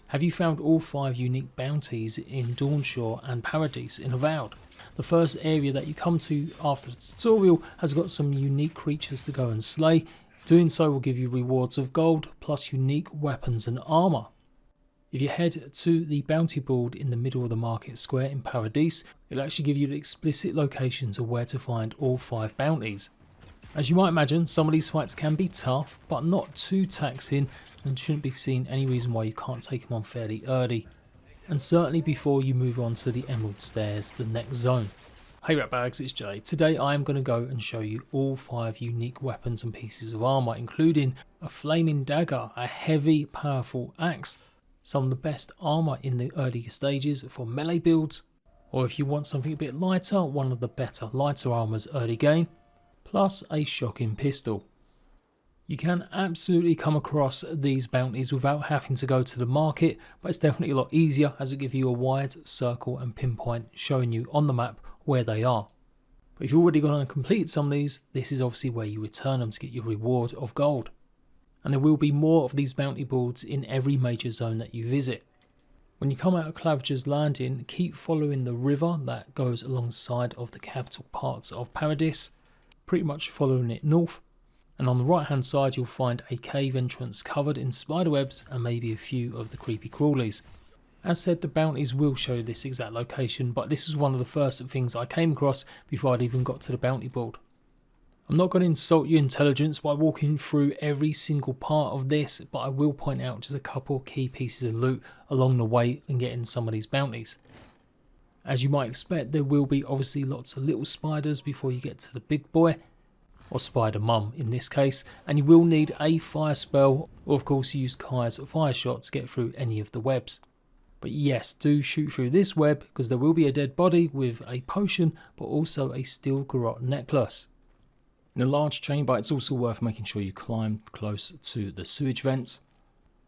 Have you found all 5 unique bounties in Dawnshore and Paradis in AVOWED? The first area that you come to after the tutorial has got some unique creatures to go and slay. Doing so will give you rewards of gold plus unique weapons and armour. If you head to the bounty board in the middle of the market square in Paradis, it'll actually give you the explicit locations of where to find all 5 bounties. As you might imagine, some of these fights can be tough, but not too taxing, and shouldn't be seen any reason why you can't take them on fairly early. And certainly before you move on to the Emerald Stairs, the next zone. Hey Ratbags, it's Jay. Today I am going to go and show you all 5 unique weapons and pieces of armour, including a flaming dagger, a heavy powerful axe, some of the best armour in the earlier stages for melee builds, or if you want something a bit lighter, one of the better lighter armours early game, plus a shocking pistol. You can absolutely come across these bounties without having to go to the market, but it's definitely a lot easier as it gives you a wide circle and pinpoint showing you on the map where they are. But if you've already gone and completed some of these, this is obviously where you return them to get your reward of gold. And there will be more of these bounty boards in every major zone that you visit. When you come out of Claviger's Landing, keep following the river that goes alongside of the capital parts of Paradis, pretty much following it north. And on the right hand side you'll find a cave entrance covered in spiderwebs and maybe a few of the creepy crawlies. As said, the bounties will show you this exact location, but this was one of the first things I came across before I'd even got to the bounty board. I'm not going to insult your intelligence by walking through every single part of this, but I will point out just a couple key pieces of loot along the way in getting some of these bounties. As you might expect, there will be obviously lots of little spiders before you get to the big boy, or spider mum in this case, and you will need a fire spell, or of course use Kai's fire shot to get through any of the webs. But yes, do shoot through this web because there will be a dead body with a potion, but also a steel garrote necklace. In a large chamber, it's also worth making sure you climb close to the sewage vents,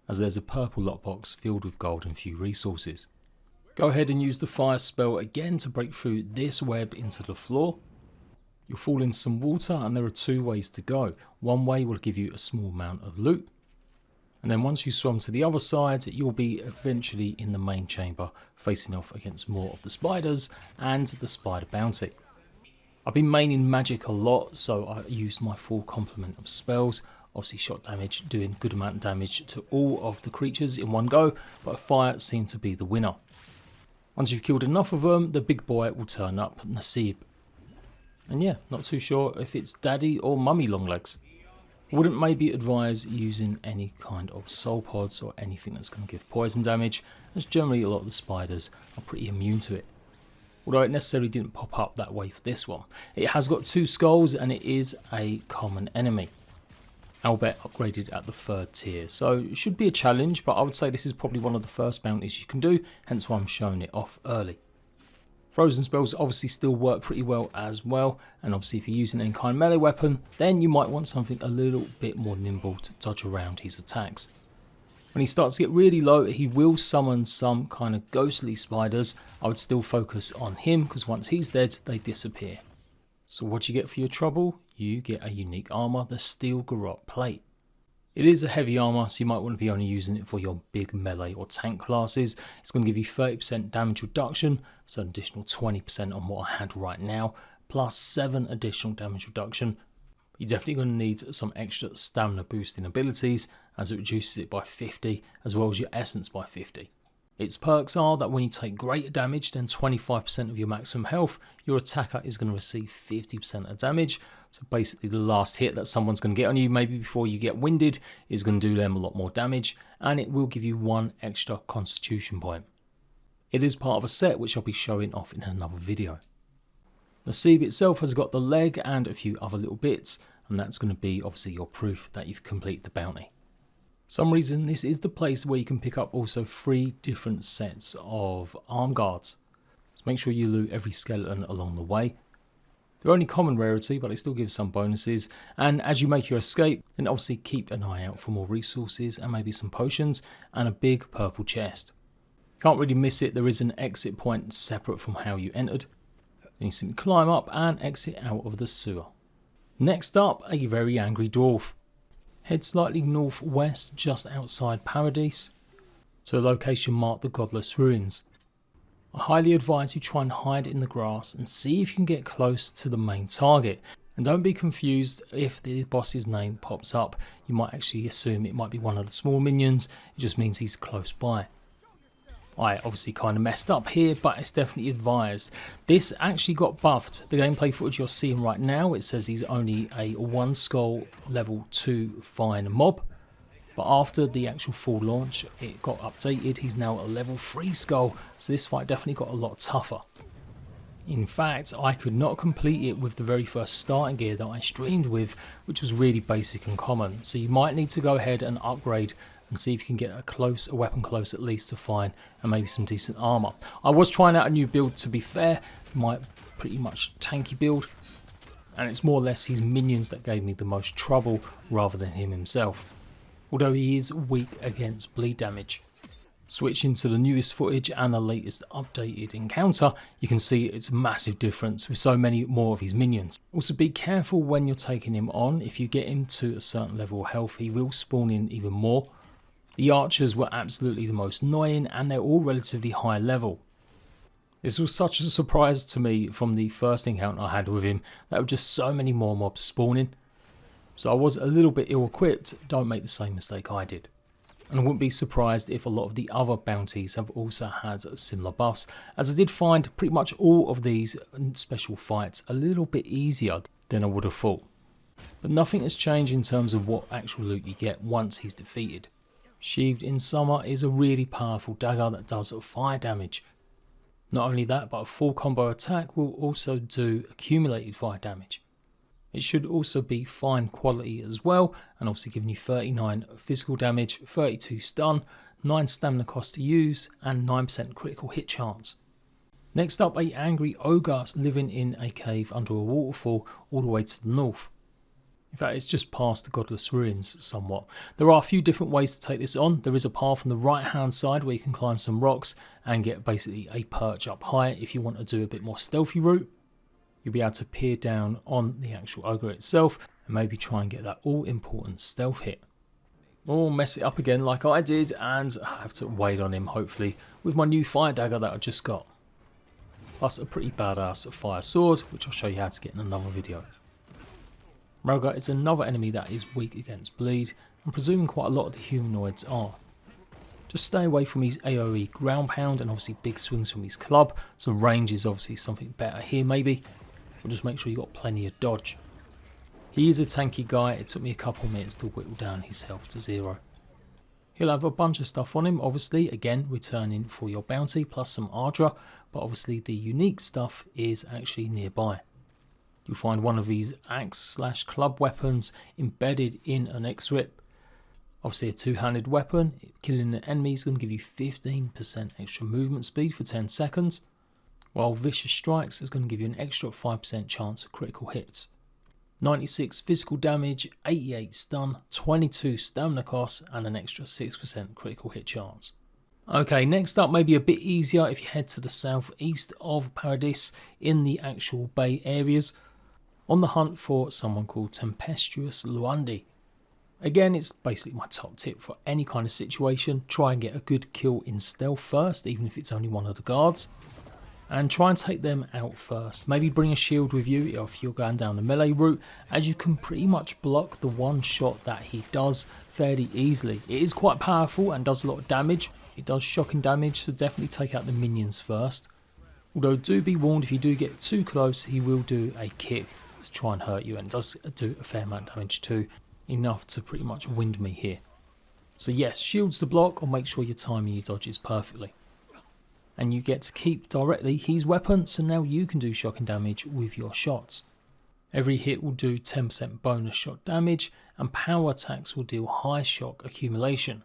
as there's a purple lockbox filled with gold and few resources. Go ahead and use the fire spell again to break through this web into the floor. You'll fall in some water and there are 2 ways to go. One way will give you a small amount of loot, and then once you swim to the other side you'll be eventually in the main chamber facing off against more of the spiders and the spider bounty. I've been maining magic a lot, so I used my full complement of spells. Obviously shot damage doing good amount of damage to all of the creatures in one go, but fire seemed to be the winner. Once you've killed enough of them, the big boy will turn up, Nasib. And yeah, not too sure if it's daddy or mummy longlegs. I wouldn't maybe advise using any kind of soul pods or anything that's going to give poison damage, as generally a lot of the spiders are pretty immune to it. Although it necessarily didn't pop up that way for this one. It has got 2 skulls and it is a common enemy. Albeit upgraded at the 3rd tier, so it should be a challenge, but I would say this is probably one of the first bounties you can do, hence why I'm showing it off early. Frozen spells obviously still work pretty well as well, and obviously if you're using any kind of melee weapon, then you might want something a little bit more nimble to dodge around his attacks. When he starts to get really low, he will summon some kind of ghostly spiders. I would still focus on him because once he's dead, they disappear. So what do you get for your trouble? You get a unique armour, the steel garrote plate. It is a heavy armour, so you might want to be only using it for your big melee or tank classes. It's going to give you 30% damage reduction, so an additional 20% on what I had right now, plus 7 additional damage reduction. You're definitely going to need some extra stamina boosting abilities, as it reduces it by 50 as well as your essence by 50. Its perks are that when you take greater damage than 25% of your maximum health, your attacker is going to receive 50% of damage. So basically the last hit that someone's going to get on you, maybe before you get winded, is going to do them a lot more damage, and it will give you 1 extra constitution point. It is part of a set which I'll be showing off in another video. Nasib itself has got the leg and a few other little bits, and that's going to be obviously your proof that you've completed the bounty. Some reason this is the place where you can pick up also 3 different sets of arm guards. So make sure you loot every skeleton along the way. They're only common rarity, but they still give some bonuses, and as you make your escape, then obviously keep an eye out for more resources and maybe some potions and a big purple chest. Can't really miss it, there is an exit point separate from how you entered. Then you simply climb up and exit out of the sewer. Next up, a very angry dwarf. Head slightly northwest just outside Paradis. to a location marked the Godless Ruins. I highly advise you try and hide in the grass and see if you can get close to the main target. And don't be confused if the boss's name pops up. You might actually assume it might be one of the small minions. It just means he's close by. I obviously kind of messed up here, but it's definitely advised. This actually got buffed. The gameplay footage you're seeing right now, it says he's only a 1 skull level 2 fine mob. But after the actual full launch, it got updated. He's now a level 3 skull, so this fight definitely got a lot tougher. In fact, I could not complete it with the very first starting gear that I streamed with, which was really basic and common. So you might need to go ahead and upgrade and see if you can get a weapon close at least to fine, and maybe some decent armor. I was trying out a new build, to be fair, my pretty much tanky build, and it's more or less his minions that gave me the most trouble rather than him himself, although he is weak against bleed damage. Switching to the newest footage and the latest updated encounter, you can see it's a massive difference with so many more of his minions. Also be careful when you're taking him on. If you get him to a certain level of health, he will spawn in even more. The archers were absolutely the most annoying, and they're all relatively high level. This was such a surprise to me from the first encounter I had with him. There were just so many more mobs spawning. So I was a little bit ill equipped. Don't make the same mistake I did. And I wouldn't be surprised if a lot of the other bounties have also had similar buffs, as I did find pretty much all of these special fights a little bit easier than I would have thought. But nothing has changed in terms of what actual loot you get once he's defeated. Sheathed in Summer is a really powerful dagger that does fire damage. Not only that, but a full combo attack will also do accumulated fire damage. It should also be fine quality as well, and obviously giving you 39 physical damage, 32 stun, 9 stamina cost to use, and 9% critical hit chance. Next up, a angry ogre living in a cave under a waterfall all the way to the north. In fact, it's just past the Godless Ruins somewhat. There are a few different ways to take this on. There is a path on the right hand side where you can climb some rocks and get basically a perch up high if you want to do a bit more stealthy route. You'll be able to peer down on the actual ogre itself and maybe try and get that all important stealth hit. Or mess it up again like I did and I have to wait on him hopefully with my new fire dagger that I just got. Plus a pretty badass fire sword, which I'll show you how to get in another video. Rogar is another enemy that is weak against bleed. I'm presuming quite a lot of the humanoids are. Just stay away from his AoE ground pound and obviously big swings from his club. So range is obviously something better here maybe. Or just make sure you got plenty of dodge. He is a tanky guy. It took me a couple minutes to whittle down his health to 0. He'll have a bunch of stuff on him, obviously, again returning for your bounty plus some Ardra, but obviously the unique stuff is actually nearby. You'll find one of these axe/club weapons embedded in an X-Rip. Obviously a two-handed weapon, killing an enemy is going to give you 15% extra movement speed for 10 seconds, while Vicious Strikes is going to give you an extra 5% chance of critical hits. 96 physical damage, 88 stun, 22 stamina cost, and an extra 6% critical hit chance. Okay, next up maybe a bit easier if you head to the southeast of Paradis in the actual bay areas, on the hunt for someone called Tempestuous Luandi. Again, it's basically my top tip for any kind of situation. Try and get a good kill in stealth first, even if it's only one of the guards. And try and take them out first. Maybe bring a shield with you if you're going down the melee route, as you can pretty much block the one shot that he does fairly easily. It is quite powerful and does a lot of damage. It does shocking damage, so definitely take out the minions first. Although do be warned, if you do get too close, he will do a kick to try and hurt you, and does do a fair amount of damage too, enough to pretty much wind me here. So yes, shields to block, or make sure you're timing your dodges perfectly. And you get to keep directly his weapon, so now you can do shocking damage with your shots. Every hit will do 10% bonus shot damage, and power attacks will deal high shock accumulation.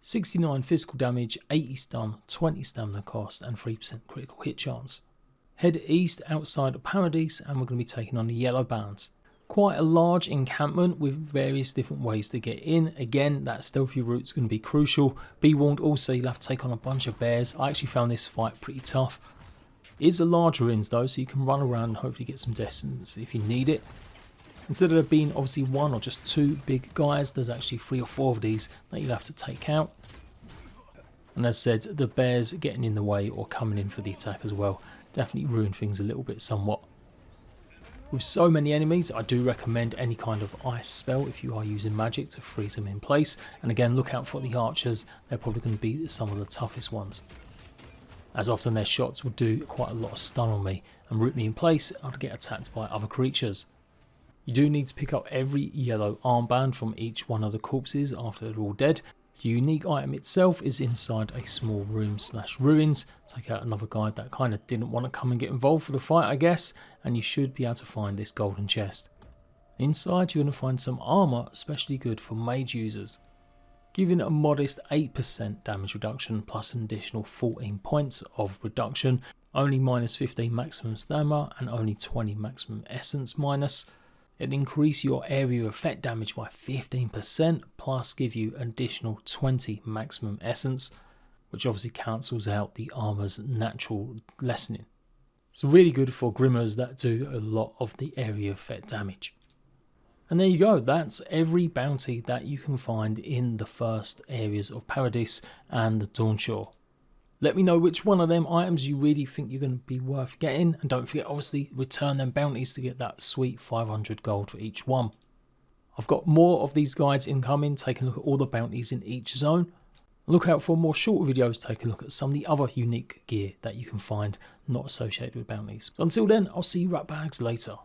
69 physical damage, 80 stun, 20 stamina cost, and 3% critical hit chance. Head east outside of Paradis and we're going to be taking on the yellow bands. Quite a large encampment with various different ways to get in. Again, that stealthy route is going to be crucial. Be warned also, you'll have to take on a bunch of bears. I actually found this fight pretty tough. It is a large ruins though, so you can run around and hopefully get some distance if you need it. Instead of there being obviously one or just two big guys, there's actually 3 or 4 of these that you'll have to take out. And as said, the bears getting in the way or coming in for the attack as well definitely ruin things a little bit somewhat. With so many enemies, I do recommend any kind of ice spell if you are using magic to freeze them in place. And again, look out for the archers, they're probably going to be some of the toughest ones, as often their shots will do quite a lot of stun on me and root me in place. I'd get attacked by other creatures. You do need to pick up every yellow armband from each one of the corpses after they're all dead. The unique item itself is inside a small room / ruins. Take out another guy that kind of didn't want to come and get involved for the fight, I guess, and you should be able to find this golden chest. Inside you're going to find some armour, especially good for mage users, giving a modest 8% damage reduction plus an additional 14 points of reduction, only minus 15 maximum stamina and only 20 maximum essence minus. It'll increase your area of effect damage by 15% plus give you an additional 20 maximum essence, which obviously cancels out the armor's natural lessening. It's really good for grimmers that do a lot of the area of effect damage. And there you go, that's every bounty that you can find in the first areas of Paradis and the Dawnshore. Let me know which one of them items you really think you're going to be worth getting, and don't forget obviously return them bounties to get that sweet 500 gold for each one. I've got more of these guides incoming, take a look at all the bounties in each zone. Look out for more shorter videos, take a look at some of the other unique gear that you can find not associated with bounties. So until then, I'll see you ratbags later.